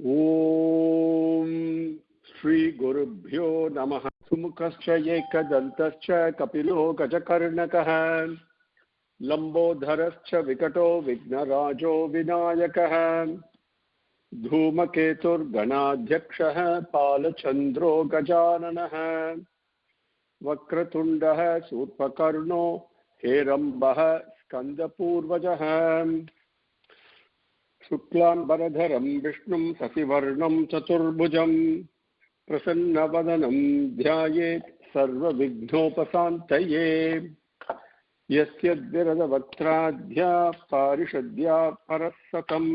ओम श्री गुरुभ्यो नमः। सुमुखश्च एकदन्तश्च कपिलो गजकर्णकः लंबोदरश्च विकटो विघ्नराजो विनायकः धूमकेतुर्गणाध्यक्षः पालचन्द्रो गजाननः वक्रतुण्डः शूर्पकर्णो हेरम्बः स्कन्दपूर्वजः शुक्लांबरधरं विष्णुं शशिवर्णं चतुर्भुजं प्रसन्नवदनं ध्यायेत् सर्वविघ्नोपशान्तये। यस्य द्विरदवक्त्राद्या पारिषद्या परस्सतं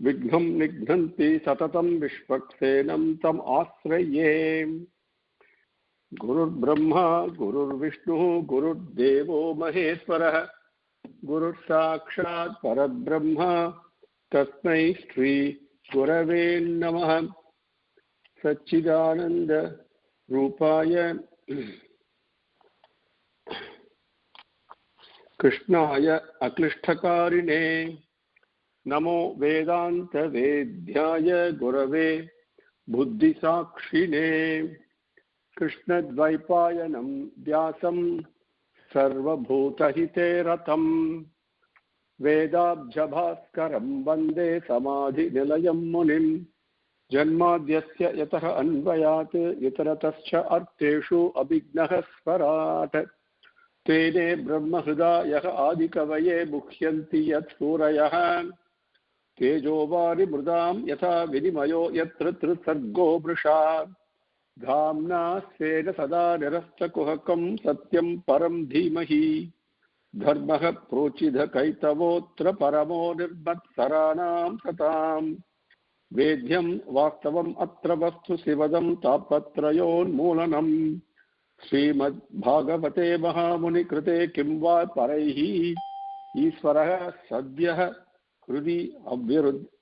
विघ्नं निघ्नन्ति सततं विश्वक्सेनं तम् आश्रये। गुरुर्ब्रह्मा गुरुर्विष्णुः गुरुर्देवो महेश्वरः गुरुर्साक्षात् परब्रह्म तस्मै श्री गुरवे नमः। सच्चिदानंद रूपाय कृष्णाय अक्लिष्टकारिणे नमो वेदांत वेद्याय गुरवे बुद्धिसाक्षिणे कृष्णद्वैपायनं व्यासं सर्वभूतहिते रतं वेदाब्जभास्करं वन्दे समाधिनिलयं मुनिं जन्माद्यस्य यतः अन्वयात् इतरतश्च अर्थेषु अभिघ्नः स्वराट् तेने ब्रह्महृदायः आदिकवये मुह्यन्ति यत्सूरयः तेजोवारिमृदां यथा विनिमयो यत्र त्रिसर्गो वृषा धाम्ना स्वेन सदा निरस्तकुहकं सत्यं परं धीमहि धर्मः प्रोचिधकैतवोऽत्र परमो निर्मत्सराणां सतां वेद्यं वास्तवम् अत्र वस्तु शिवदं तापत्रयोन्मूलनं श्रीमद्भागवते महामुनिकृते किं वा परैः ईश्वरः सद्यः हृदि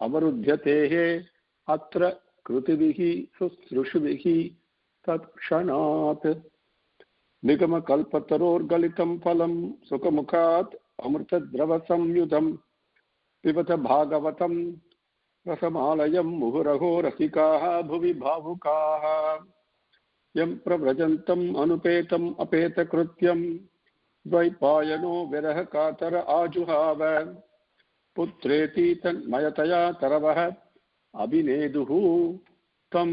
अवरुध्यतेः अत्र कृतिभिः शुश्रूषुभिः तत्क्षणात् निगमकल्पतरोर्गलितं फलं सुखमुखात् अमृतद्रवसंयुतं पिबत भागवतं रसमालयं मुहुरहो रसिकाः भुवि भावुकाः यं प्रव्रजन्तम् अनुपेतम् अपेतकृत्यं द्वैपायनो विरहकातर आजुहाव पुत्रेति तन्मयतया तरवः अभिनेदुः तं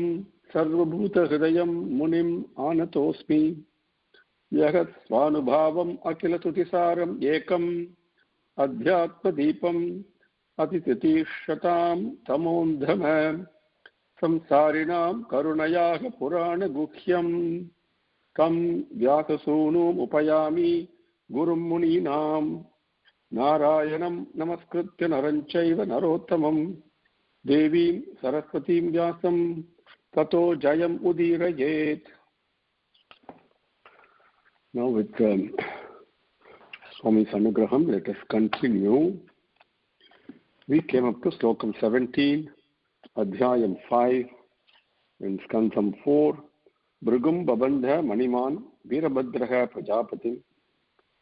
सर्वभूतहृदयं मुनिम् आनतोऽस्मि यः स्वानुभावम् अखिलतुतिसारम् एकम् अध्यात्मदीपम् अतितितीक्षतां तमोन्धम संसारिणां करुणयाः पुराणगुह्यं तं व्याससूनुमुपयामि गुरुं मुनीनां नारायणं नमस्कृत्य नरं चैव नरोत्तमम् देवीं सरस्वतीं व्यासं ततो जयम् उदीरयेत्. Now with Swami's anugraham, let us continue. We came up to slokam 17, adhyayam 5, in skandham 4. Brugum babandha maniman virabhadraha prajapatim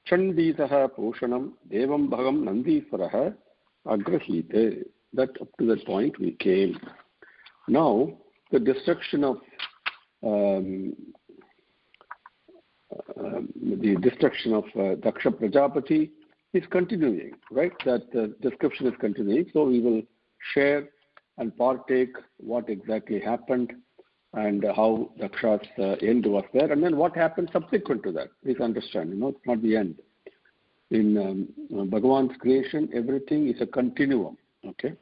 chanditaha pushanam devam bhagam nandiswaraha agrahite. That up to that point we came. Now the destruction of Daksha Prajapati is continuing, right? That description is continuing. So we will share and partake what exactly happened and how Daksha's end was there, and then what happened subsequent to that. Please understand, it's not the end. In Bhagavan's creation, everything is a continuum. Okay.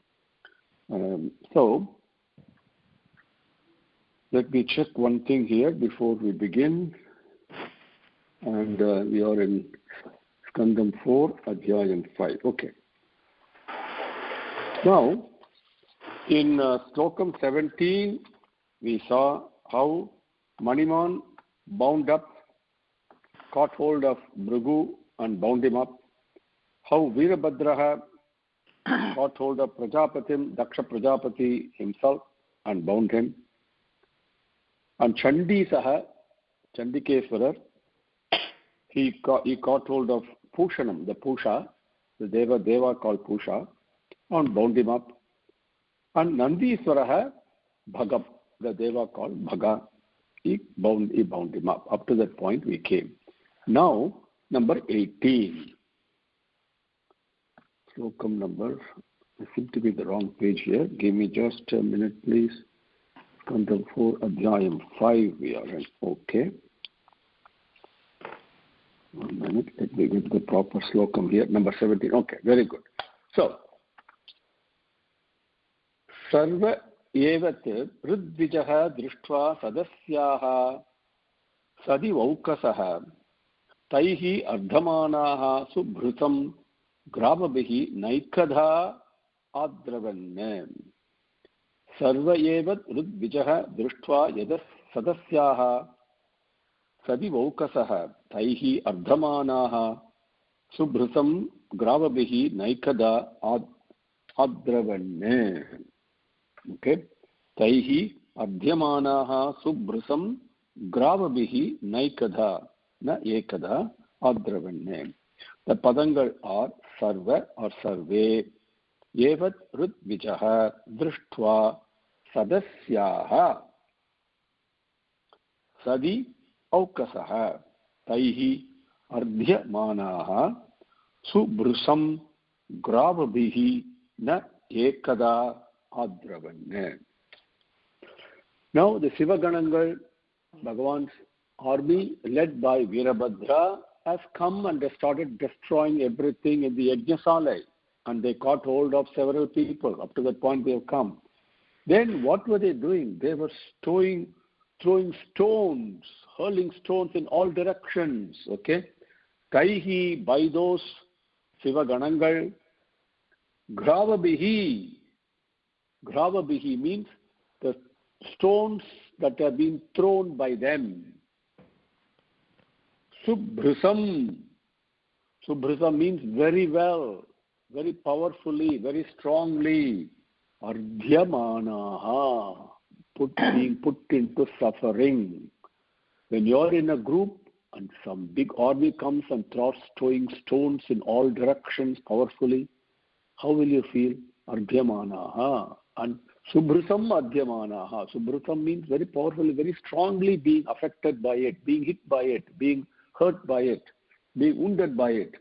So let me check one thing here before we begin. And we are in Skandam 4, Adhyayam 5. Okay. Now, in Slokam 17, we saw how Maniman bound up, caught hold of Bhrigu and bound him up. How Virabhadraha caught hold of Prajapatim, Daksha Prajapati himself, and bound him. And Chandisaha, Chandikeswarar, he caught hold of Pushanam, the Pusha, the Deva called Pusha, and bound him up. And Nandiswaraha Bhagam, the Deva called Bhaga, he bound him up. Up to that point we came. Now, number 18. Slokam number, I seem to be the wrong page here. Give me just a minute, please. Skandam 4, Adhyayam 5 we are in. Okay. 1 minute. Let me get the proper slokam here. Number 17. Okay, very good. So, Sarva evat ridvijaha drishtva sadasyaha sadi vaukasaha taihi ardhamanaha subhrutam gravabihi naikadha adravan. Sarva evat ridvijaha drishtva yadas sadasyaha sadi vaukasaha taihi ardhamanaha subhrutam gravabihi naikadha adravan. Okay. Taihi adhyamanaha subhrusam gravabihi naikadha na ekadha adravan. The padangal are sarva or sarve. Evat rudvijaha drishtva sadasyaha sadi aukasaha taihi ardhyamanaha subhrusam gravabihi na ekada adravan. Now the Sivaganangal, Bhagavan's army led by Virabhadra, has come and they started destroying everything in the Yajnasalai, and they caught hold of several people. Up to that point they have come. Then what were they doing? They were throwing stones, hurling stones in all directions. Okay, Taihi, by those Sivaganangal, Gravabihi. Gravabihi means the stones that have been thrown by them. Subhrusam. Subhrusam means very well, very powerfully, very strongly. Ardhyamanaha. Being put into suffering. When you are in a group and some big army comes and throwing stones in all directions powerfully, how will you feel? Ardhyamanaha. And subhrusam adhyamanaha. Subhrusam means very powerfully, very strongly being affected by it, being hit by it, being hurt by it, being wounded by it.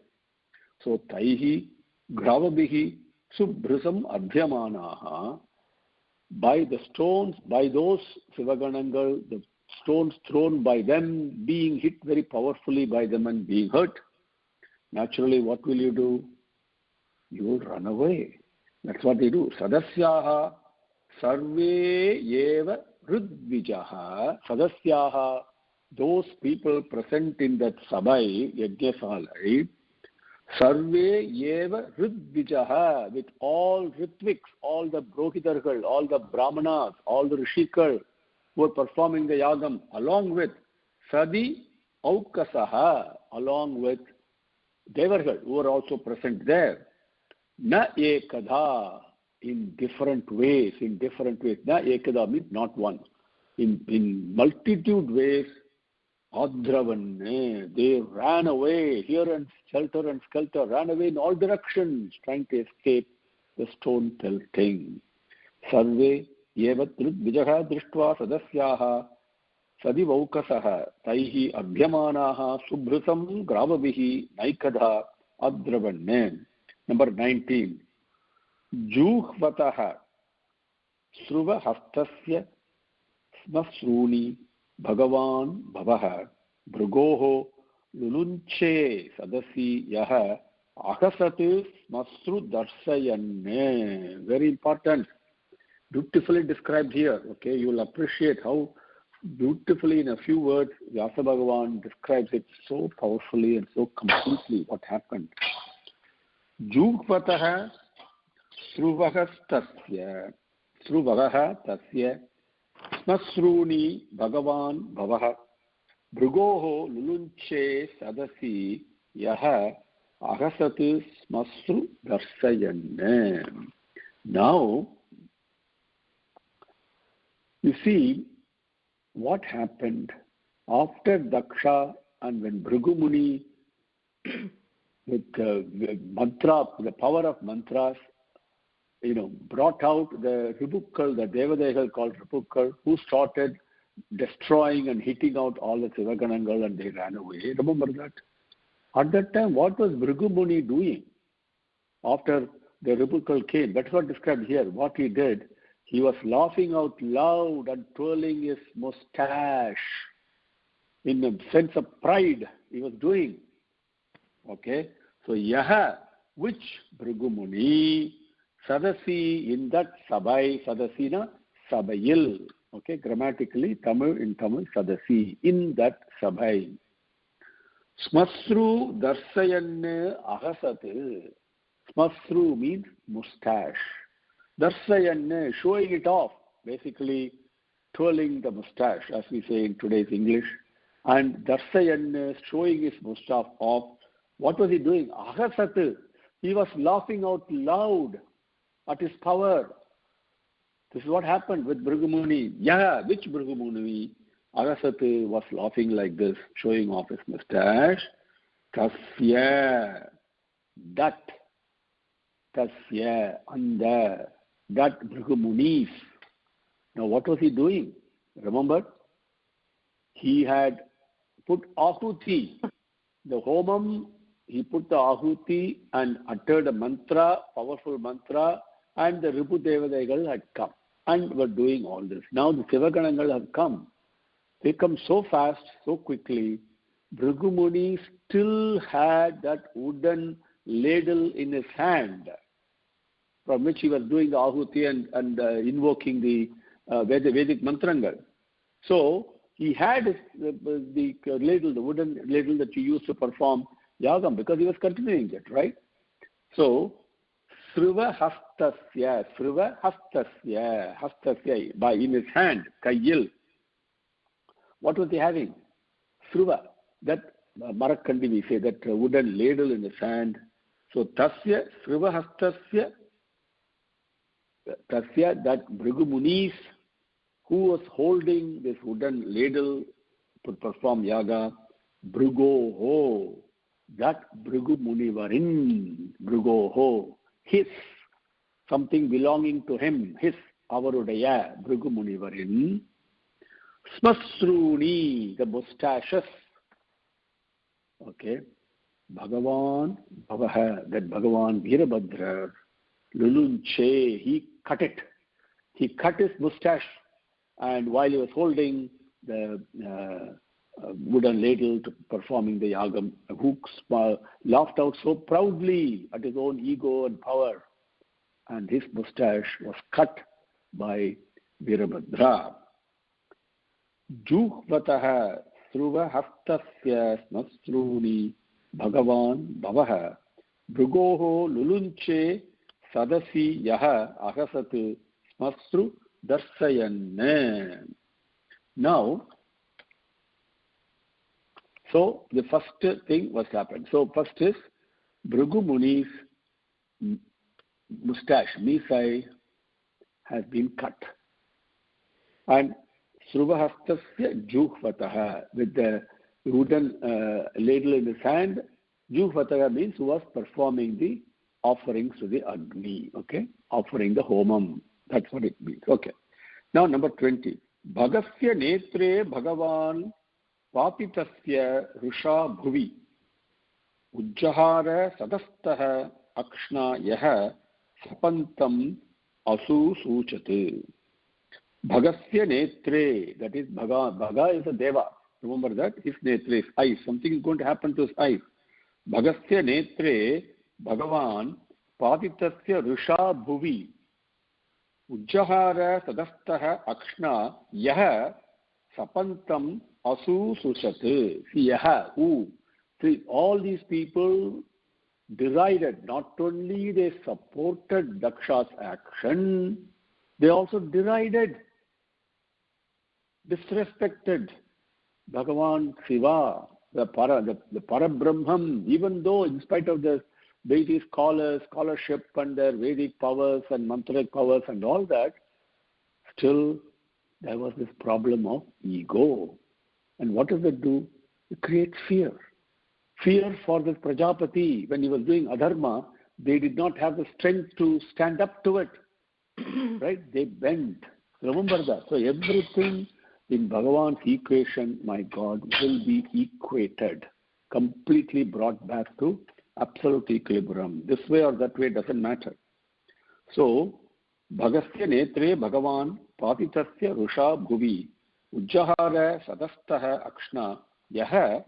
So taihi gravabihi subhrusam adhyamanaha. By the stones, by those Sivaganangal, the stones thrown by them, being hit very powerfully by them and being hurt. Naturally, what will you do? You will run away. That's what they do. Sadasyaha sarve eva ridvijaha. Sadasyaha, those people present in that sabai, Yajnasalai, sarve eva ridvijaha, with all ritviks, all the brohidargal, all the brahmanas, all the rishikal who are performing the yagam, along with sadi aukasaha, along with devargal who are also present there. Na ekadha, in different ways. Na ekadha means not one. In multitude ways, adravan, they ran away, here and skelter, ran away in all directions, trying to escape the stone pelting. Sarve yevat ridvijaha drishtva sadasyaha sadivaukasaha taihi abhyamanaha subhrusam gravabihi naikadha adravan. Number 19. Juhvataha sruva hastasya smasruni bhagavan bhavaha bhrugoho lulunche sadasi yaha akasatu smasru darsayanne. Very important. Beautifully described here. Okay, you will appreciate how beautifully in a few words Vyasa Bhagavan describes it so powerfully and so completely what happened. Jugvataha sruvaha tasya smasruni bhagavan bhavaha bhrugoho lulunche sadasi yaha ahasatu smasru darsayanne. Now, you see what happened after Daksha and when Bhrigu Muni with mantra, the power of mantras, brought out the Ripukkal, the Devadegal called Ripukkal, who started destroying and hitting out all the Sivaganangal, and they ran away. Remember that? At that time, what was Bhrigu Muni doing after the Ripukkal came? That's what described here. What he did, he was laughing out loud and twirling his mustache in a sense of pride he was doing. Okay? So, Yaha, which Bhrigu Muni, Sadasi, in that Sabai, Sadasina, Sabayil. Okay, grammatically, in Tamil, Sadasi, in that Sabai. Smasru Darsayan Ahasat. Smasru means mustache. Darsayan, showing it off, basically twirling the mustache, as we say in today's English. And Darsayan, showing his mustache off. What was he doing? Ahasat. He was laughing out loud at his power. This is what happened with Bhrigu Muni. Yeah, which Bhrigu Muni? Ahasat was laughing like this, showing off his mustache. Tasya, that. Tasya, anda, that Bhrigu Munis. Now what was he doing? Remember? He had put Ahuti, the Homam, he put the Ahuti and uttered a mantra, powerful mantra, and the Ripu Devadegal had come and were doing all this. Now the Sivaganangal have come. They come so fast, so quickly. Bhrigu Muni still had that wooden ladle in his hand, from which he was doing the Ahuti and invoking the Vedic mantrangal. So he had the ladle, the wooden ladle that you used to perform yagam, because he was continuing it, right? So, Sriva Hastasya, by in his hand, Kayil. What was he having? Sriva, that Marakandi, we say, that wooden ladle in his hand. So, Tasya, Sriva Hastasya, Tasya, that Bhrigu Munis, who was holding this wooden ladle to perform yaga, Bhrigoho, that Bhrigu Munivarin, Bhrigoho, his, something belonging to him, his, Avarudaya, Bhrigu Munivarin, Smasruni, the mustaches. Okay. Bhagavan, Bhavaha, that Bhagavan Virabhadra, Lulunche, he cut it. He cut his mustache, and while he was holding the wooden ladle to performing the yagam, who laughed out so proudly at his own ego and power, and his mustache was cut by Virabhadra. Juhvataha Sruva Hastasya Smasruni Bhagavan Bhavaha Bhrigoho Lulunche Sadasi Yaha Ahasat Smasru Darsayan. Now, so the first thing was happened. So first is Bhrigu Muni's mustache, misai, has been cut. And Sruvahastasya Juhvataha, with the wooden ladle in his hand, Juhvataha means who was performing the offerings to the Agni, okay? Offering the Homam. That's what it means. Okay. Now number 20. Bhagasya netre Bhagavan Papitasya Rusha Bhuvi Ujjahara Sadastaha Akshna Yaha Sapantam Asu Suchate. Bhagasya netre, that is Bhaga. Bhaga is a deva. Remember that? His netre is eyes. Something is going to happen to his eyes. Bhagasya netre Bhagavan Papitasya Rusha Bhuvi Ujjahara Sadastaha Akshna Yaha Sapantam Asu Sushat. See, Yaha, who? See, all these people derided. Not only they supported Daksha's action, they also derided, disrespected Bhagavan Shiva, the Parabrahman, even though in spite of the deity scholarship and their Vedic powers and mantric powers and all that, still there was this problem of ego. And what does it do? It creates fear. Fear for this Prajapati. When he was doing adharma, they did not have the strength to stand up to it. Right? They bent. Remember that. So everything in Bhagavan's equation, my God, will be equated, completely brought back to absolute equilibrium. This way or that way doesn't matter. So, Bhagasya netre Bhagavan patitasya rusha bhuvi ujjahara sadastaha akshna yaha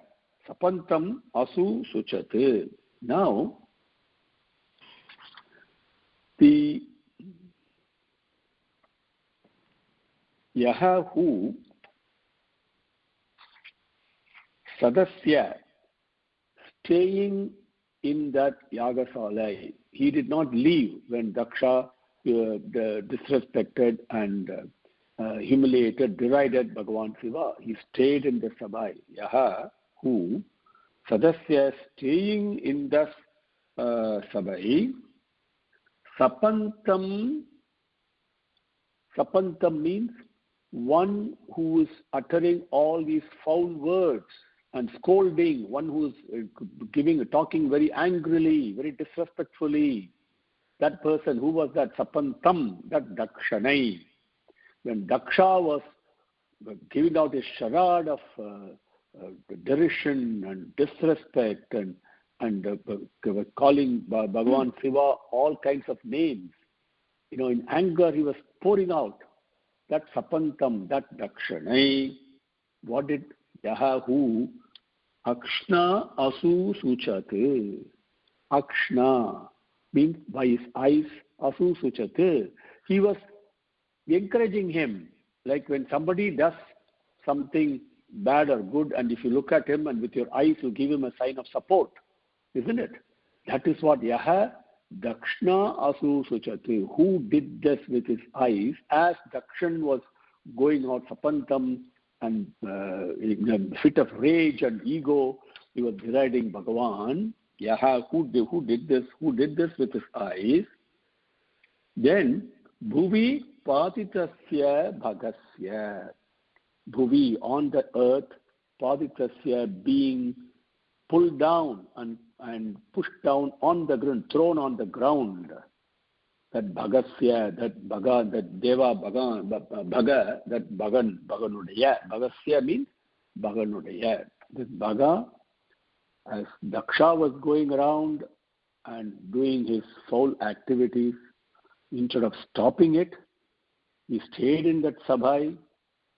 sapantam asu suchat. Now, the yaha who sadasya, staying in that Yagasala, he did not leave when Daksha disrespected and humiliated, derided Bhagavan Shiva. He stayed in the Sabai. Yaha, who, Sadasya, staying in the Sabai, Sapantam means one who is uttering all these foul words and scolding, one who is talking very angrily, very disrespectfully. That person, who was that? Sapantam, that Dakshanai. When Daksha was giving out his charade of derision and disrespect and calling Bhagavan Shiva all kinds of names, in anger he was pouring out. That Sapantam, that Dakshanai, what did Yahahu? Akshna asu suchat. Akshna means by his eyes, asu suchat. He was encouraging him. Like when somebody does something bad or good, and if you look at him and with your eyes, you give him a sign of support, isn't it? That is what Yaha Dakshna asu suchat. Who did this with his eyes as Dakshan was going out, Sapantam, and in a fit of rage and ego, he was deriding Bhagavan. Yaha, who did this? Who did this with his eyes? Then Bhuvi Patitasya Bhagasya. Bhuvi, on the earth, Patitasya, being pulled down and pushed down on the ground, thrown on the ground. That Bhagasya, that Bhaga, that Deva Bhaga, that Bhaganudaya. Bhagasya means Bhaganudaya. This Bhaga, as Daksha was going around and doing his foul activities, instead of stopping it, he stayed in that Sabhai,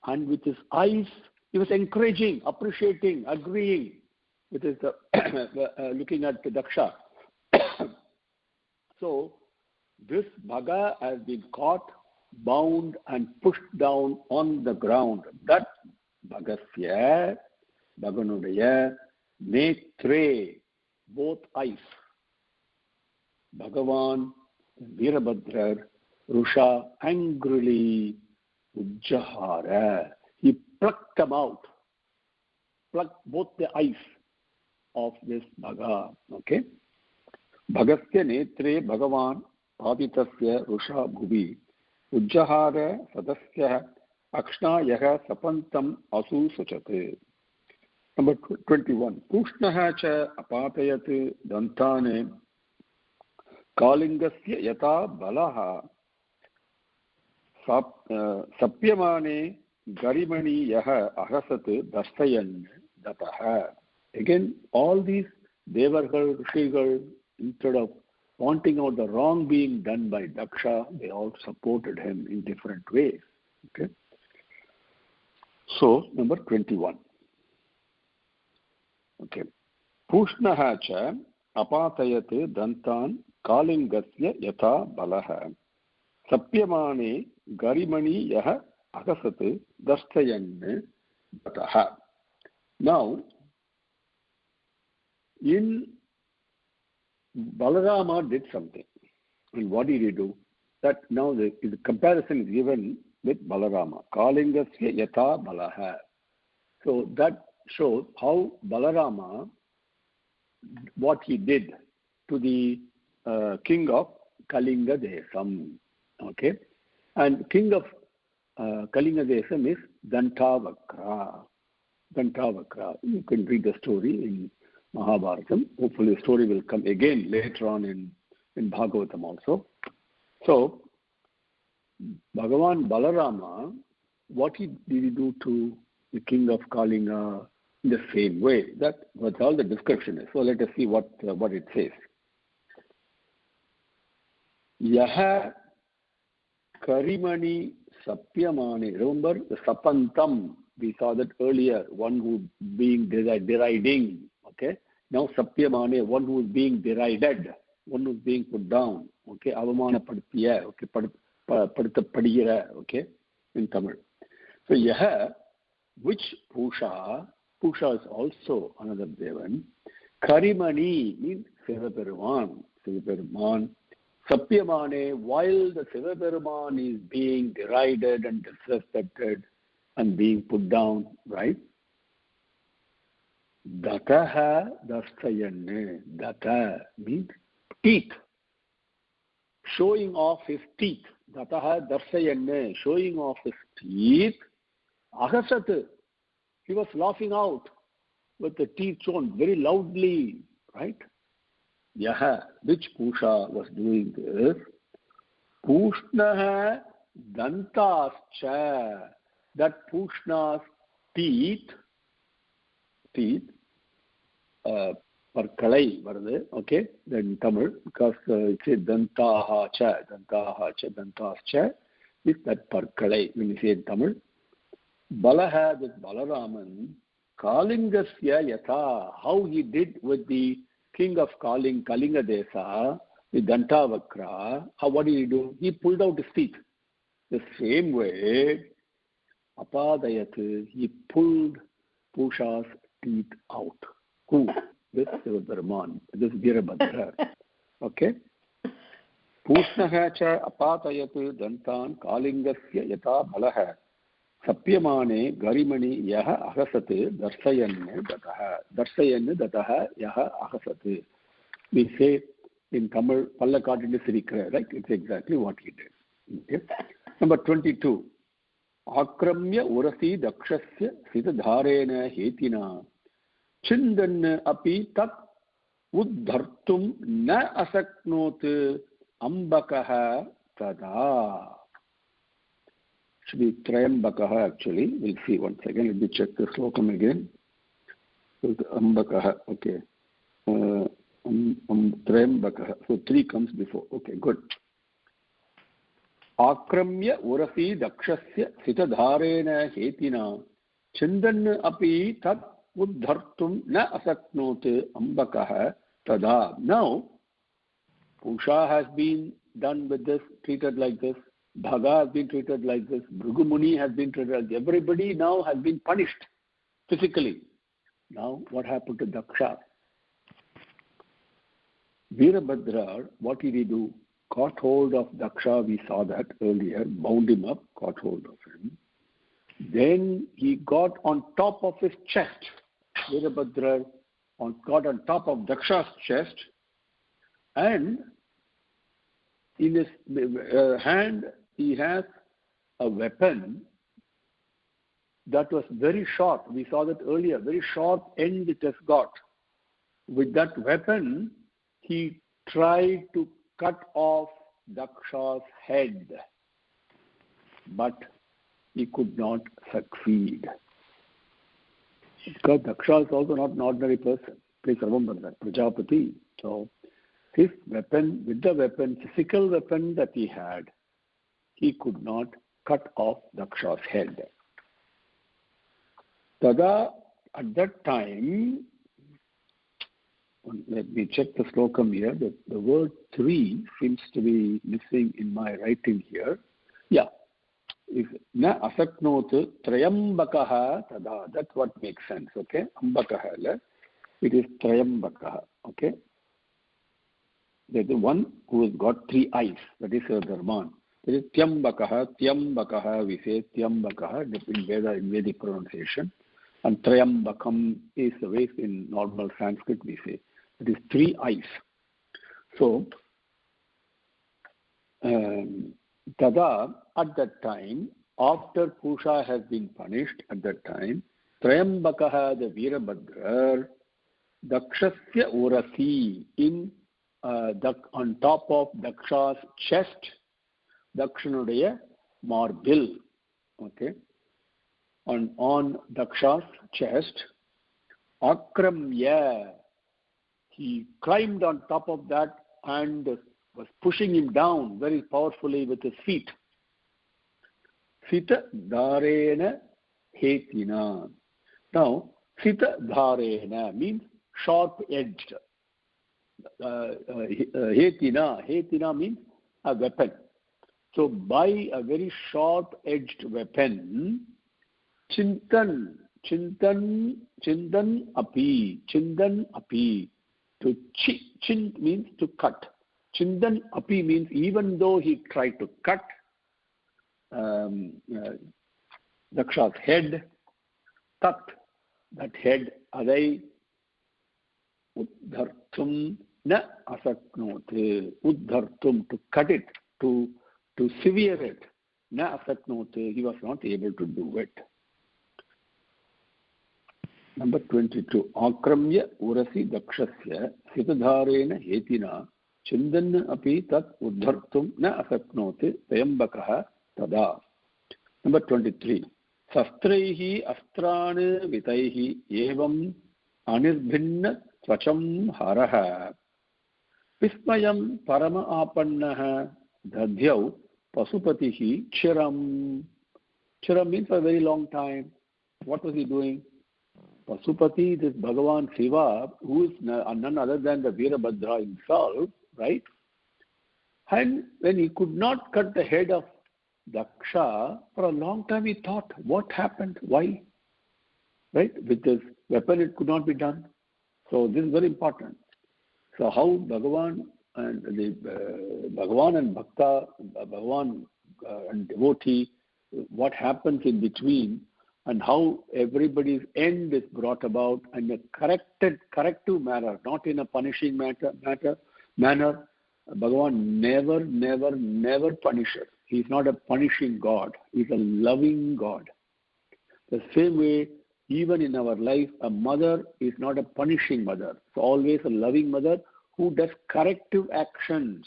and with his eyes, he was encouraging, appreciating, agreeing with his looking at the Daksha. So, this Bhaga has been caught, bound, and pushed down on the ground. That Bhagasya, Bhaganudaya, Netre, both eyes. Bhagavan, Veerabhadra, Rusha, angrily, Ujjahara. He plucked them out, plucked both the eyes of this Bhaga. Okay? Bhagasya Netre, Bhagavan, Patitasya Rusha Bhuvi Ujjahara Sadasya Akshna Yaha Sapantam Asu Suchate. Number 21. Pushnaha cha apatayat dantane kalingasya yata balaha sapyamane garimani yaha ahasat dastayan dataha. Again, all these Devargal, Rishigal, instead of pointing out the wrong being done by Daksha, they all supported him in different ways. Okay. So, number 21. Okay. Pushnaha cha apatayat dantan kalingasya yatha balaha sapyamane garimani yaha akasat dastayan bataha. Now, Balarama did something. And what did he do? That now the comparison is given with Balarama. Kalingasya yatha balaha. So that shows how Balarama, what he did to the king of Kalinga Desam. Okay? And king of Kalinga Desam is Dantavakra. Dantavakra. You can read the story in Mahabharatam. Hopefully the story will come again later on in in Bhagavatam also. So, Bhagavan Balarama, what did he do to the king of Kalinga in the same way? That's all the description is. So let us see what it says. Yaha Karimani Sapyamani. Remember the Sapantam, we saw that earlier, one who being deriding. Okay. Now Sapyamani, one who is being derided, one who is being put down. Okay. Avamana Padpiya. Okay. Padta Padira. Okay. In Tamil. So Yaha, which Pusha is also another Devan. Karimani means Sivaperuman. Sapyamane, while the Sivaperuman is being derided and disrespected and being put down, right? Dataha Dastayanne. Data means teeth. Showing off his teeth. Dataha Dastayanne. Showing off his teeth. Ahasat. He was laughing out with the teeth shown very loudly, right? Yaha, which Pusha was doing this? Pushnaha dantascha. That Pushna's teeth, parkalai, okay, then Tamil, because it says dantaha cha, dantascha, is that parkalai, when you say in Tamil. Balaha, this Balaraman, Kalingasya yatha, how he did with the king of Kalinga Desa, the Dantavakra, what did he do? He pulled out his teeth. The same way, Apadayat, he pulled Pusha's teeth out. Who? This Sivaperuman, this Virabhadra. Okay? Pushnaha cha apatayat dantan Kalingasya yatha balaha. Sapyamane garimani yaha ahasat darsayanne dataha yaha ahasat. We say in Tamil, Pallakatinde Sirikra, right? It's exactly what he did. Okay? Number 22. Akramya urasi dakshasya sitadharena hetina chindan api tat uddhartum na asaknot ambakaha tada. Should be Trayambakaha actually. We'll see once again. Let me check the slokam again. So Ambakaha, okay. Trayambakaha. So 3 comes before. Okay, good. Akramya urasi dakshasya sitadharena hetina chindan api tat uddhartum na asaknot ambakaha tada. Now, Pusha has been done with this, treated like this. Bhaga has been treated like this. Bhrugumuni has been treated like this. Everybody now has been punished physically. Now, what happened to Daksha? Virabhadra, what did he do? Caught hold of Daksha, we saw that earlier, bound him up, caught hold of him. Then he got on top of his chest. Virabhadra got on top of Daksha's chest, and in his hand he has a weapon that was very short. We saw that earlier, very short end it has got. With that weapon, he tried to cut off Daksha's head, but he could not succeed. Because Daksha is also not an ordinary person. Please remember that, Prajapati. So, his weapon, with the weapon, physical weapon that he had, he could not cut off Daksha's head. Tada, at that time, let me check the slokam here. The word 3 seems to be missing in my writing here. Yeah. If na asaknot trayambakaha tada, that's what makes sense. Okay? Ambakaha, it is trayambakaha. Okay? There's the one who has got 3 eyes. That is Dharman. There is Tyambakaha, we say Tyambakaha in Veda, in Vedic pronunciation. And Trayambakam is the way in normal Sanskrit we say. It is 3 eyes. So, Tada, at that time, after Pusha has been punished at that time, Trayambakaha, the Virabhadra, Dakshasya Urasi, in on top of Daksha's chest, Dakshanuடைய marbil. Okay. On Daksha's chest, Akramya, he climbed on top of that and was pushing him down very powerfully with his feet. Sita Dharena Hetina. Now, Sita Dharena means sharp-edged. Hetina means a weapon. So, by a very sharp-edged weapon, Chintan api. To chin means to cut. Chindan api means even though he tried to cut Daksha's head, tat, that head, adai uddhartum na asaknote. Uddhartum, to cut it, to sever it. Na asaknote, he was not able to do it. Number 22. Akramya urasi dakshasya sitadharena hetina chindan api tat uddhartum na asaknote tayambakaha tada. Number 23. Sastraihi astrane vitaihi evam anirbhinna tvacham haraha vismayam parama apannaha dadhyau pasupatihi chiram. Chiram means for a very long time. What was he doing? Pasupati, this Bhagavan Shiva, who is none other than the Veerabhadra himself, right? And when he could not cut the head of Daksha, for a long time he thought, what happened? Why? Right? With this weapon it could not be done. So this is very important. So how Bhagavan and Bhagavan and Bhakta, Bhagavan and devotee, what happens in between, and how everybody's end is brought about in a corrective manner, not in a punishing manner. Bhagavan never punishes. He's not a punishing God. He's a loving God. The same way, even in our life, a mother is not a punishing mother. It's always a loving mother who does corrective actions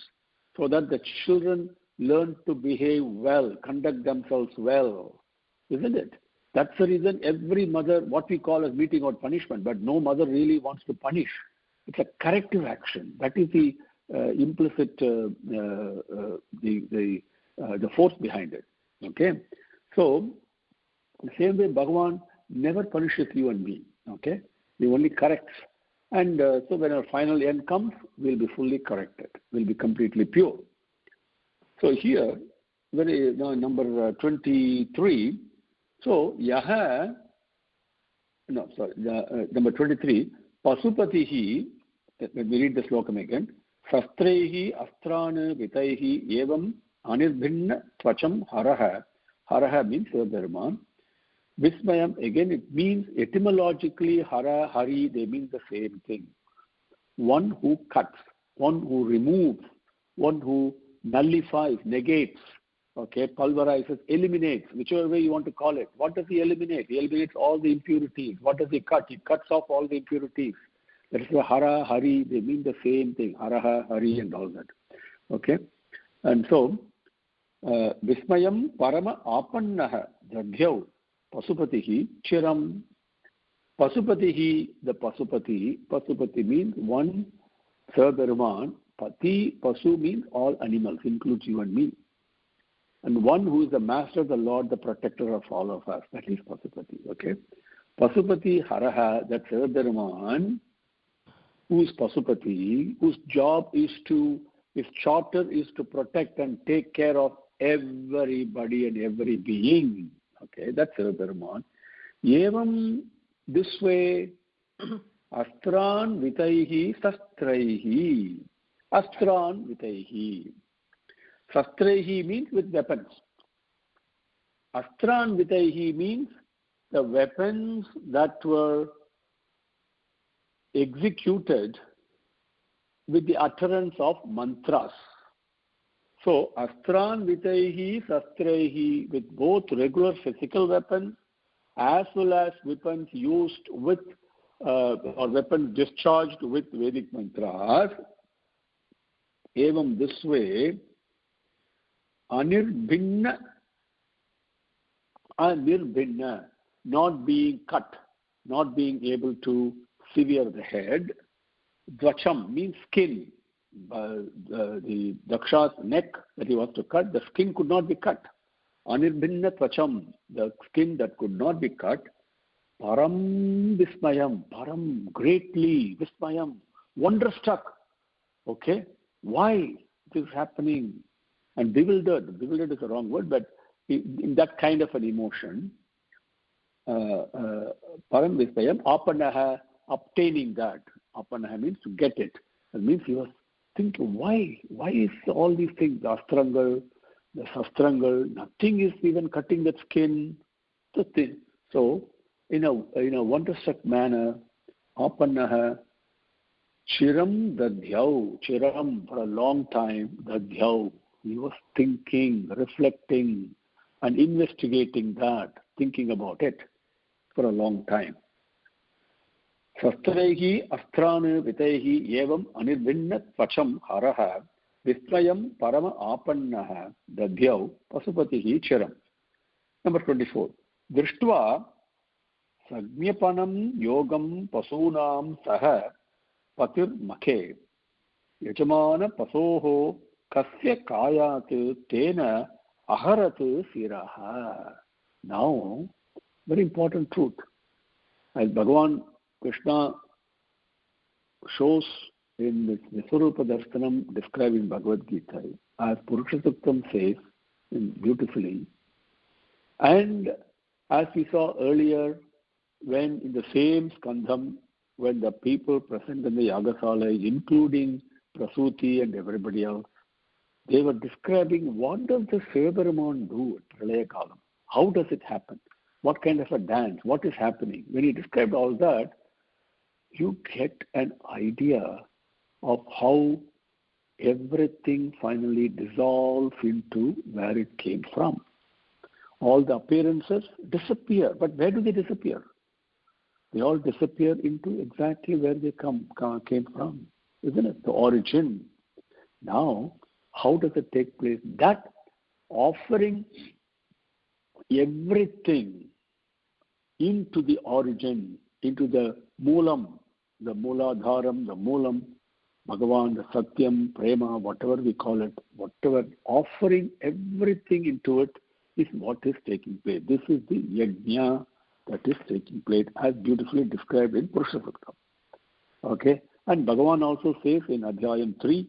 so that the children learn to behave well, conduct themselves well. Isn't it? That's the reason every mother, what we call as meting out punishment, but no mother really wants to punish. It's a corrective action. That is the implicit, the force behind it. Okay? So, the same way Bhagavan never punishes you and me. Okay? He only corrects. And so when our final end comes, we'll be fully corrected. We'll be completely pure. So here, number 23, so, number 23, Pasupatihi, let me read the slokam again, Sastrehi astrana vitaihi evam anirbhinna tvacham haraha. Haraha means Dharman. Vismayam, again it means etymologically hara, hari, they mean the same thing. One who cuts, one who removes, one who nullifies, negates. Okay, pulverizes, eliminates, whichever way you want to call it. What does he eliminate? He eliminates all the impurities. What does he cut? He cuts off all the impurities. That is the hara, hari, they mean the same thing. Haraha, hari and all that. Okay? And so, Vismayam parama apannaha jadhyau pasupatihi chiram. Pasupatihi, the Pasupati means one, Sadharman. Pati, Pasu means all animals, includes you and me. And one who is the master, the Lord, the protector of all of us. That is Pasupati. Okay? Pasupati Haraha, that's Dharman, who is Pasupati, whose job is his charter is to protect and take care of everybody and every being. Okay? That's Dharman. Yevam, this way, Astran Vitaihi Sastraihi. Astran Vitaihi. Sastraihi means with weapons. Astran Vitaihi means the weapons that were executed with the utterance of mantras. So, Astran Vitaihi Sastraihi, with both regular physical weapons as well as weapons used with or weapons discharged with Vedic mantras. Evam, this way, anirbhinna, not being cut, not being able to sever the head. Dvacham means skin. The Daksha's neck that he was to cut, the skin could not be cut. Anirbhinna tvacham, the skin that could not be cut. Param vismayam, param, greatly, vismayam, wonderstruck. Okay, why this is happening? And bewildered is the wrong word, but in that kind of an emotion, param vismayam, apanaha, obtaining that. Apanaha means to get it. That means he was thinking, why is all these things, the astrangal, the sastrangal, nothing is even cutting that skin. The thing. So, in a wonderstruck manner, apanaha, chiram dadhyau, chiram, for a long time, dadhyau, he was thinking, reflecting, and investigating that, thinking about it for a long time. Sastraihi astranu vitaihi evam anirbhinna tvacham haraha vismayam parama apannaha dadhyau pasupatihi chiram. Number 24. Drishtva sagmyapanam yogam pasunam saha patir makhe yajamana pasoho kasya kayat tena aharat siraha. Now, very important truth. As Bhagavan Krishna shows in this Visurupa Darshanam describing Bhagavad Gita, as Purusha Suktam says beautifully, and as we saw earlier, when in the same skandham, when the people present in the Yagasala, including Prasuti and everybody else, they were describing what does the Sevaruman do at Pralaya Kalam? How does it happen? What kind of a dance? What is happening? When he described all that, you get an idea of how everything finally dissolves into where it came from. All the appearances disappear. But where do they disappear? They all disappear into exactly where they came from, isn't it? The origin. Now, how does it take place? That offering everything into the origin, into the moolam, the mooladharam, the moolam, Bhagavan, the Satyam, Prema, whatever we call it, whatever, offering everything into it is what is taking place. This is the yajna that is taking place as beautifully described in Purusha Suktam. Okay? And Bhagavan also says in Adhyayam 3,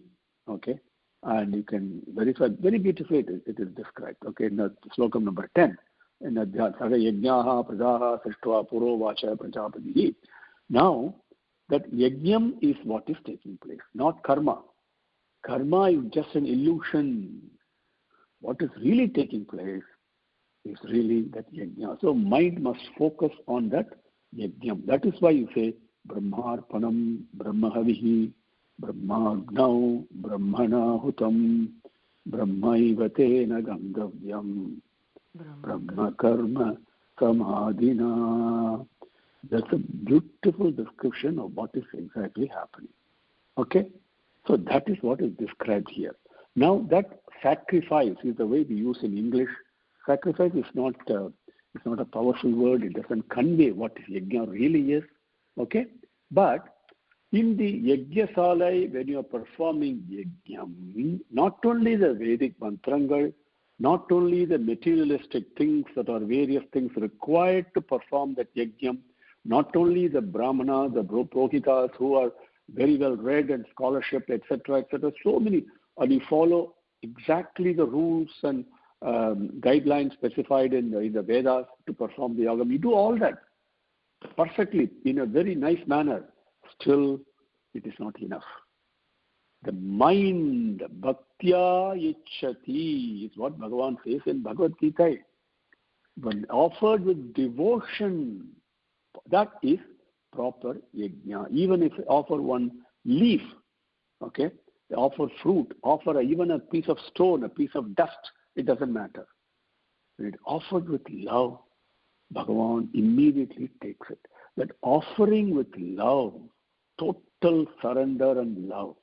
okay, and you can verify, very beautifully it is described, okay, in slokam number 10, in Adhyayam, Saga Yajnaha Prajaha Srishtva Puro Vacha Prajapati. Now, that yajnam is what is taking place, not karma. Karma is just an illusion. What is really taking place is really that yajna. So mind must focus on that yajnam. That is why you say Brahmarpanam, Brahmahavihi, Brahmagnau, Brahmanahutam, Brahmaivatena Gangavyam, Brahmakarma Samadhina. That's a beautiful description of what is exactly happening. Okay? So that is what is described here. Now that sacrifice is the way we use in English. Sacrifice is not a powerful word. It doesn't convey what yajna really is. Okay? But in the yajnasalai, when you are performing yajna, not only the Vedic mantrangal, not only the materialistic things that are various things required to perform that yajna, not only the brahmana, the purohitas who are very well read and scholarship, etc., so many, and you follow exactly the rules and guidelines specified in the Vedas to perform the yagam. You do all that perfectly in a very nice manner. Still, it is not enough. The mind, bhaktya ichchati, is what Bhagavan says in Bhagavad Gita. When offered with devotion, that is proper yajna. Even if they offer one leaf, okay, they offer fruit, offer even a piece of stone, a piece of dust, it doesn't matter. When it's offered with love, Bhagavan immediately takes it. That offering with love, total surrender and love,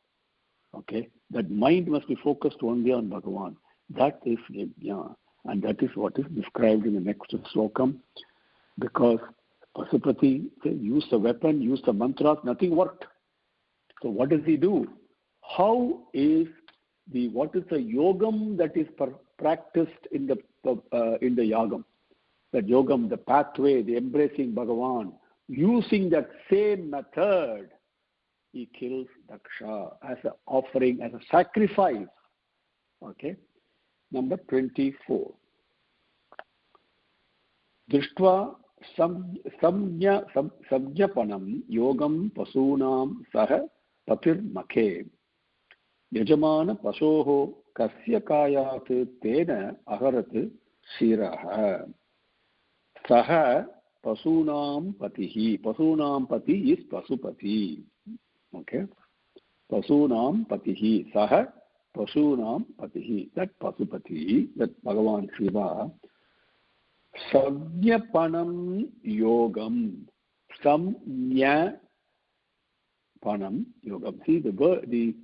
Okay, that mind must be focused only on Bhagavan. That is yajna, and that is what is described in the next slokam. Because Pasupati used the weapon, used the mantras, nothing worked. So what does he do? What is the yogam that is practiced in the yagam? That yogam, the pathway, the embracing Bhagavan, using that same method, he kills Daksha as an offering, as a sacrifice. Okay. Number 24. Drishtva samjnapanam yogam pasunam saha patir makhe yajamana pasoho kasya kayat tena aharat shiraha saha pasunam patihi. Pasunam pati is Pasupati. Okay. Pasunam patihi. Saha pasunam patihi. That Pasupati, that Bhagavan Shiva, Samjnapanam yogam. Samjnapanam yogam. See, the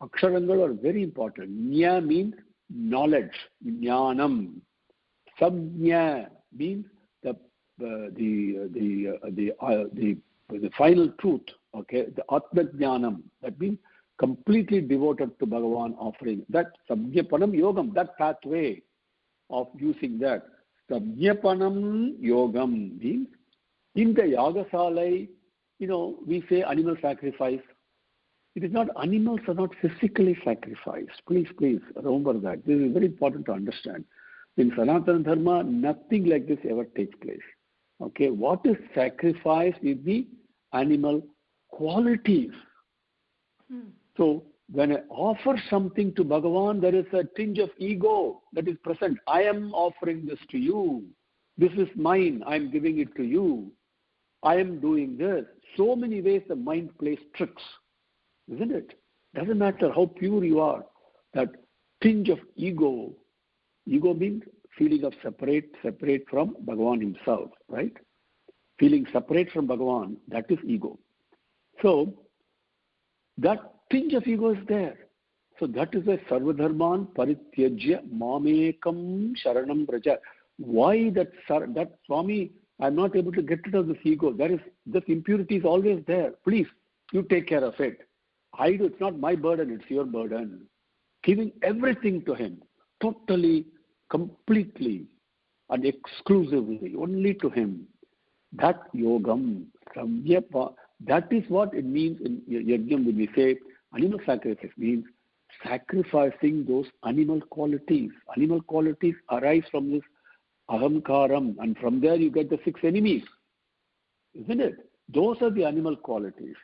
aksharangal are very important. Nya means knowledge, jnanam. Samjna means the final truth. Okay, the atma jnanam. That means completely devoted to Bhagavan offering. That Samjnapanam yogam, that pathway of using that. Samjnapanam yogam means in the Yagasalai, we say animal sacrifice. It is not, animals are not physically sacrificed. Please remember that. This is very important to understand. In Sanatana Dharma, nothing like this ever takes place. Okay, what is sacrificed is the animal qualities. So when I offer something to Bhagavan, there is a tinge of ego that is present. I am offering this to you. This is mine. I am giving it to you. I am doing this. So many ways the mind plays tricks, isn't it? Doesn't matter how pure you are. That tinge of ego. Ego means feeling of separate from Bhagavan himself, right? Feeling separate from Bhagavan, that is ego. So that tinge of ego is there. So that is a sarvadharman parityajya mamekam sharanam braja. Why that Swami, I'm not able to get rid of this ego. This impurity is always there. Please, you take care of it. It's not my burden, it's your burden. Giving everything to him, totally, completely, and exclusively, only to him. That yogam, samyapa, that is what it means in yajnam when we say animal sacrifice means sacrificing those animal qualities. Animal qualities arise from this ahamkaram, and from there you get the 6 enemies, isn't it? Those are the animal qualities.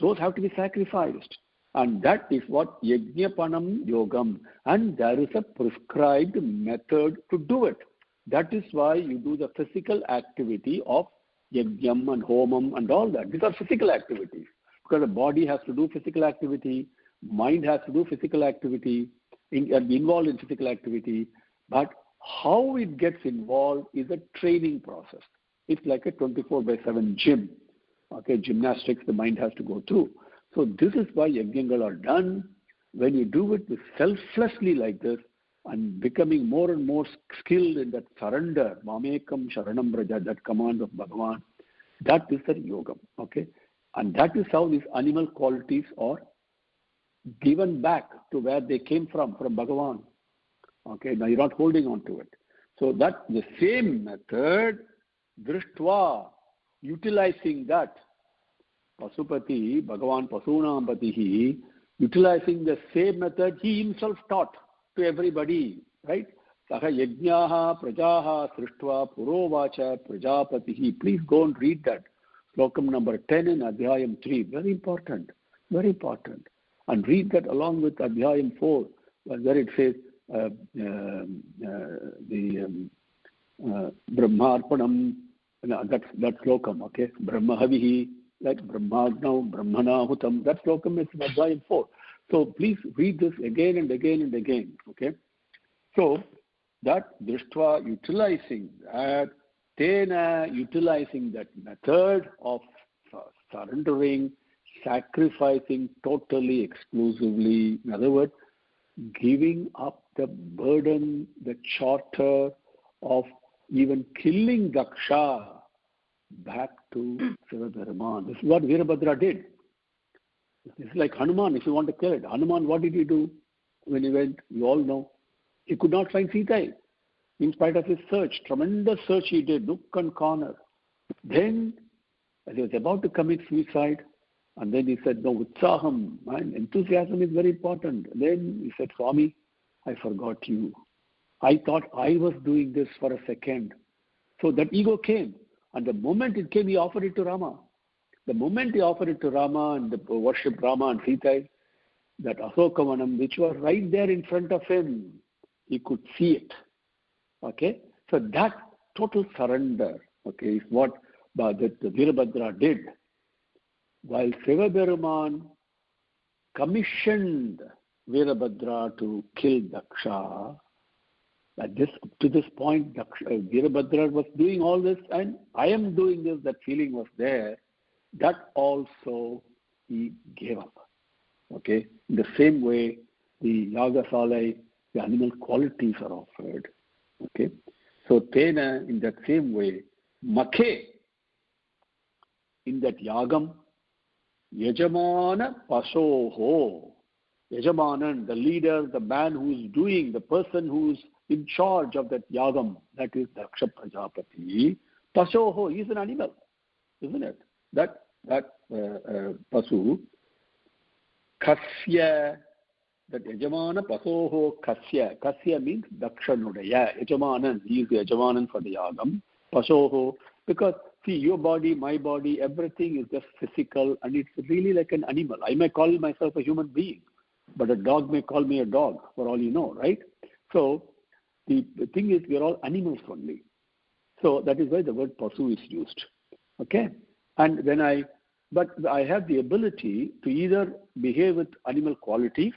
Those have to be sacrificed. And that is what yajnapanam yogam. And there is a prescribed method to do it. That is why you do the physical activity of yajnam and homam and all that. These are physical activities. Because the body has to do physical activity, mind has to do physical activity, be involved in physical activity. But how it gets involved is a training process. It's like a 24/7 gym. Okay, gymnastics the mind has to go through. So this is why yajnangal are done. When you do it selflessly like this and becoming more and more skilled in that surrender, mamekam sharanam braja, that command of Bhagavan, that is the yogam. Okay, and that is how these animal qualities are given back to where they came from Bhagavan. Okay, now you're not holding on to it. So that the same method, drishtva, utilizing that, Pasupati, Bhagavan Pasunam Patihi, utilizing the same method he himself taught to everybody, right? Saha yajnaha prajaha srishtva purovacha prajapatihi. Please go and read that. Slokam number 10 in Adhyayam 3. Very important. Very important. And read that along with Adhyayam 4, where it says Brahmarpanam, that slokam, okay? Brahmahavihi, like Brahmagnau, Brahmanahutam, that slokam is in Adhyayam 4. So please read this again and again and again, okay? So that drishtva, utilizing that, tena, utilizing that method of surrendering, sacrificing totally, exclusively. In other words, giving up the burden, the charter of even killing Daksha back to Sivadarman. This is what Virabhadra did. It's like Hanuman, if you want to kill it. Hanuman, what did he do when he went? You all know. He could not find Sita. In spite of his search, tremendous search he did, nook and corner. Then, as he was about to commit suicide, and then he said, no, utsaham, and enthusiasm is very important. Then he said, Swami, I forgot you. I thought I was doing this for a second. So that ego came. And the moment it came, he offered it to Rama. The moment he offered it to Rama and worshipped Rama and Sita, that Asokavanam, which was right there in front of him, he could see it. Okay? So that total surrender, okay, is what the Virabhadra did. While Sivadarman commissioned Virabhadra to kill Daksha, to this point, Virabhadra was doing all this, and I am doing this, that feeling was there. That also he gave up. Okay? In the same way, the Yagasalai, the animal qualities are offered. Okay? So, Tena, in that same way, Makhe, in that Yagam, Yajamana Pasoho, Yajamanan, the leader, the man who is doing, the person who is in charge of that Yagam, that is Daksha Prajapati, Pasoho, he is an animal, isn't it? That Pasu, Kasya, that Yajamana Pasoho Kasya. Kasya means Dakshanudaya. Yajamanan, he is the Yajamanan for the Yagam. Pasoho, because see, your body, my body, everything is just physical, and it's really like an animal. I may call myself a human being, but a dog may call me a dog, for all you know, right? So the thing is, we are all animals only. So that is why the word pasu is used. Okay? And but I have the ability to either behave with animal qualities,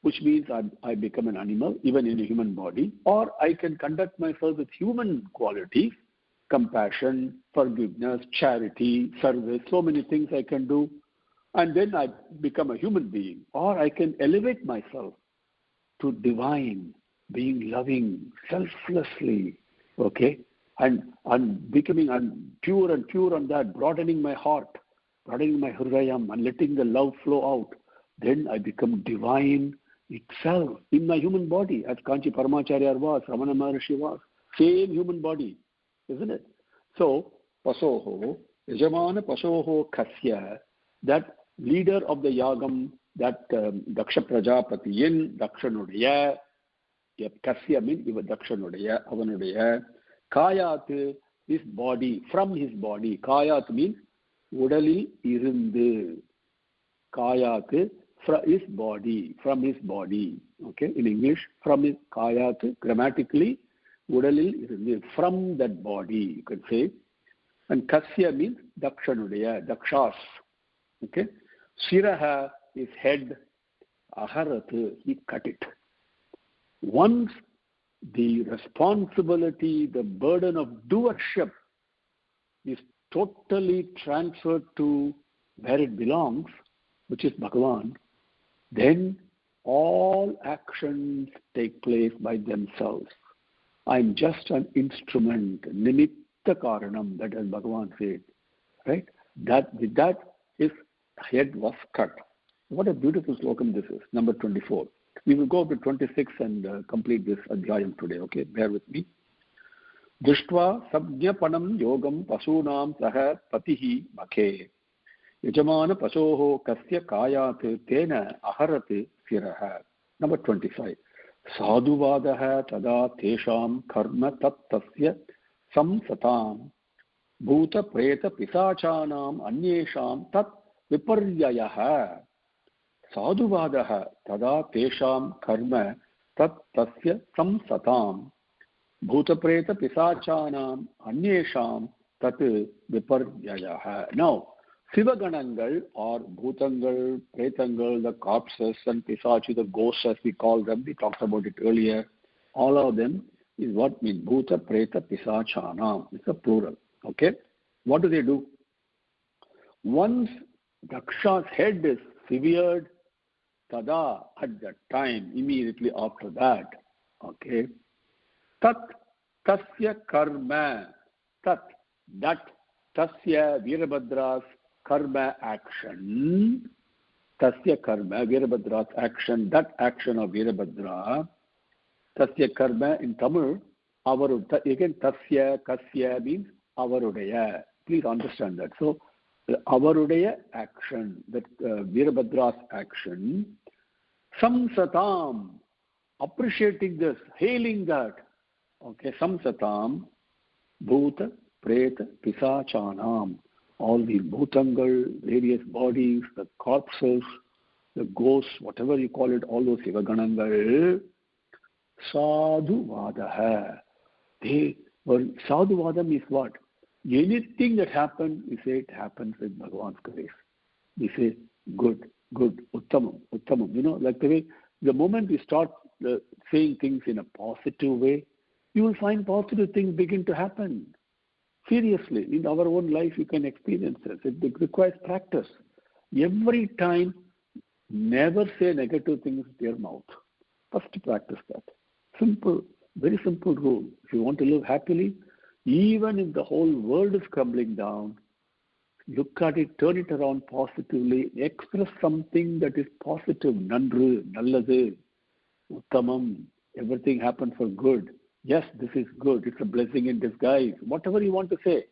which means I become an animal, even in a human body, or I can conduct myself with human qualities, compassion, forgiveness, charity, service, so many things I can do, and then I become a human being. Or I can elevate myself to divine, being loving, selflessly, okay, and becoming pure and pure on that, broadening my heart, broadening my hridayam, and letting the love flow out. Then I become divine itself in my human body, as Kanchi Paramacharya was, Ramana Maharshi was, same human body. Isn't it? So, Pasoho, Yajamana Pasoho Kasya, that leader of the Yagam, that Daksha Prajapati, Yin Dakshanudaya, Kasya means Dakshanudaya, Avanudaya, Kayat, his body, from his body. Kayat means Udali Irundu. Kayat, from his body. Okay, in English, from his Kayat, grammatically, Udalil is from that body, you could say. And Kasya means Dakshanudaya, Dakshas. Okay? Shiraha is head, Aharat, he cut it. Once the responsibility, the burden of doership is totally transferred to where it belongs, which is Bhagavan, then all actions take place by themselves. I'm just an instrument, nimitta karanam, that as Bhagavan said, right? With that, his head was cut. What a beautiful slokam this is, number 24. We will go up to 26 and complete this adhyayam today, okay? Bear with me. Drishtva sabjnapanam yogam pasunam saha patihi makhe. Yajamana pasoho kasya kayat tena aharat siraha. Number 25. Sadhuvadaha tada tesham karma tattasya samsatam bhuta preta pisachanam anyesham tat viparyayaha. Sadhuvadaha tada tesham karma tattasya samsatam bhuta preta pisachanam anyesham tat viparyayaha. Now, Sivaganangal or Bhutangal, Pretangal, the corpses and Pisachi, the ghosts as we call them, we talked about it earlier, all of them is what means Bhuta, Preta, Pisachana. It's a plural. Okay? What do? Once Daksha's head is severed, tada, at that time, immediately after that. Okay. Tat, tasya karma, tat, that, tasya, Veerabhadra's karma action, tasya karma, Veerabhadra's action, that action of Veerabhadra, tasya karma in Tamil, again, tasya, kasya means avarudaya. Please understand that. So, avarudaya action, that Veerabhadra's action, samsatam, appreciating this, hailing that. Okay, samsatam, bhuta, preta, pisachanam, all the bhutangal, various bodies, the corpses, the ghosts, whatever you call it, all those Sivaganangal, sadhuvadaha. They were, sadhuvadam is what? Anything that happens, we say it happens with Bhagavan's grace. We say good, uttamam, uttamam. You know, like the moment we start saying things in a positive way, you will find positive things begin to happen. Seriously, in our own life, you can experience this. It requires practice. Every time, never say negative things with your mouth. First, practice that. Simple, very simple rule. If you want to live happily, even if the whole world is crumbling down, look at it, turn it around positively, express something that is positive. Nandru, nalladu, uttamam, everything happens for good. Yes, this is good. It's a blessing in disguise. Whatever you want to say,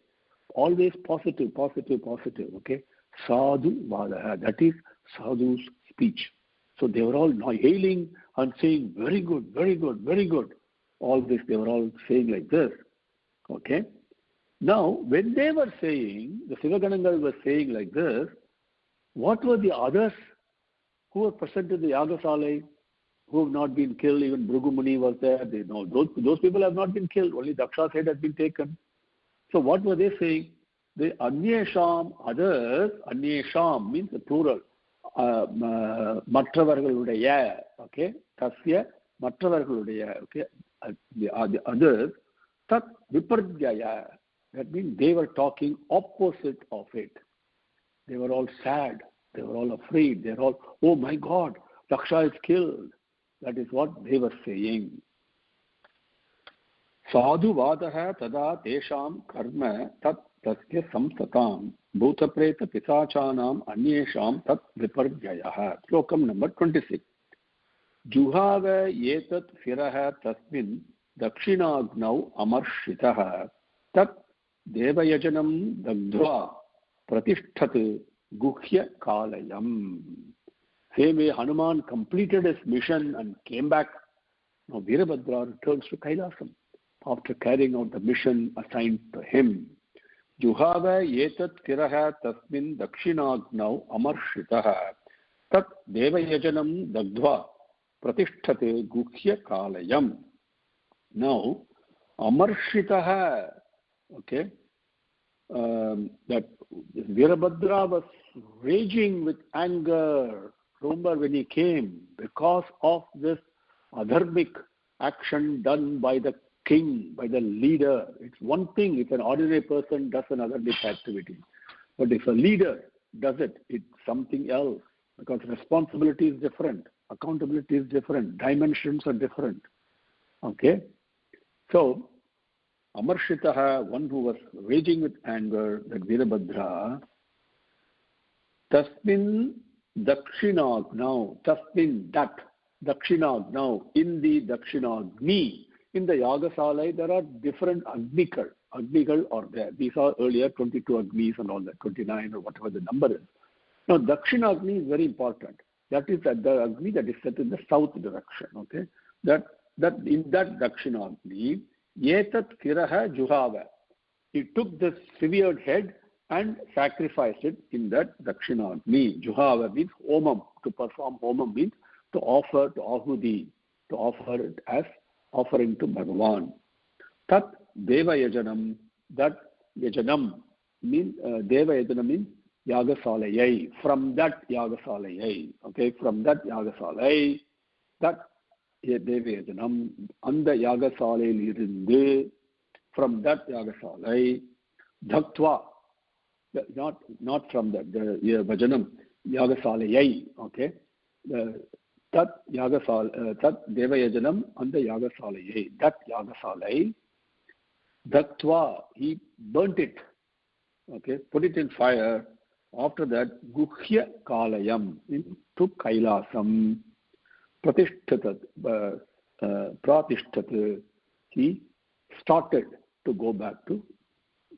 always positive, okay? Sadhu vadaha, that is sadhu's speech. So they were all hailing and saying, very good, very good, very good. All this, they were all saying like this, okay? Now, when they were saying, the Sivaganangal were saying like this, what were the others who were present in the Yagasalai, who have not been killed? Even Bhrigu Muni was there. They know those people have not been killed. Only Daksha's head has been taken. So what were they saying? The Anyesham, others, Anyesham means the plural. Matravargaludaya, okay? Tasya, Matravargaludaya, okay? The others, Tat Viparjaya. That means they were talking opposite of it. They were all sad. They were all afraid. They were all, oh my God, Daksha is killed. That is what they were saying. Sadhu vadaha tada tesham karma tat tasya samsatam bhutapreta pisachanam anyesham tat viparjayaha. Slokam number 26. Juhava yetat firaha tasmin dakshinaagnau amarshitaha tat devayajanam dagdva pratishthat guhya kalayam. Same way Hanuman completed his mission and came back. Now Veerabhadra returns to Kailasam after carrying out the mission assigned to him. Juhava yetat tiraha tasmin dakshinagnau amarshitaha tat devayajanam dagdva pratisthate guhya kalayam. Now amarshitaha, okay, that Veerabhadra was raging with anger. Remember when he came, because of this adharmic action done by the king, by the leader. It's one thing if an ordinary person does an adharmic activity. But if a leader does it, it's something else. Because responsibility is different, accountability is different, dimensions are different. Okay? So, Amarshitaha, one who was raging with anger, that Veerabhadra, Tasmin Dakshinagnav, Tasmin that, Dakshinagnav, in the Dakshinagni, in the Yagasalai, there are different Agnikal are there. These are earlier 22 Agnis and all that, 29 or whatever the number is. Now, Dakshinagni is very important. That is the Agni that is set in the south direction, okay? That in that Dakshinagni, Yetat Kiraha Juhava. He took this severed head and sacrificed it in that Dakshinagni. Juhava means Omam. To perform Omam means to offer to Ahudi, to offer it as offering to Bhagavan. Tat Deva Yajanam. That Yajanam means Deva Yajanam means Yagasalayai. From that Yagasalayai. Okay, from that Yagasalai. That Devayajanam, அந்த யாகசாலையில் இருந்து, from that யாகசாலை, தக்த்வா, not from the Vajanam, Yagasalayai, okay? Tat Devayajanam and the Yagasalayai, that Yagasalai, Daktva, he burnt it, okay, put it in fire. After that, Guhya Kalayam, into Kailasam, Pratishtat, he started to go back to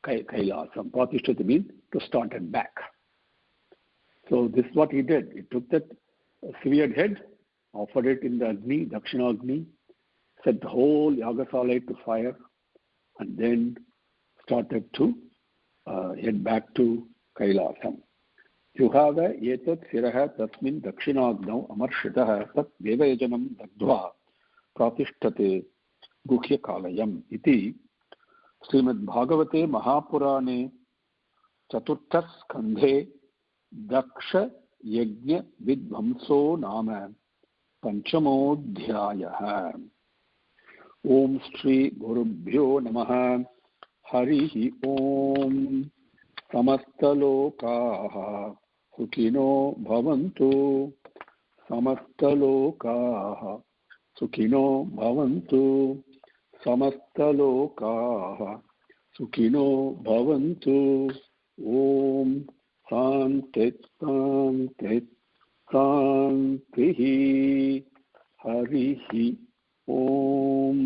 Kailasam. Pratishthat means to start it back. So this is what he did. He took that severed head, offered it in the Agni, Dakshina Agni, set the whole Yagasalai to fire, and then started to head back to Kailasam. Juhava etat siraha tasmin dakshinagnau amarshitah tat devayajanam dagdva pratisthate guhya kalayam iti श्रीमद्भागवते महापुराणे चतुर्थस्कन्धे दक्ष यज्ञ विध्वंसो नाम पंचमोऽध्यायः। ओम श्री गुरुभ्यो नमः। हरिः ओम। समस्तलोकाः सुखिनो भवन्तु। समस्तलोकाः सुखिनो भवन्तु। समस्तलोकाः सुखिनो भवन्तु। ओम शान्ति शान्ति शान्तिः। हरिः ओम।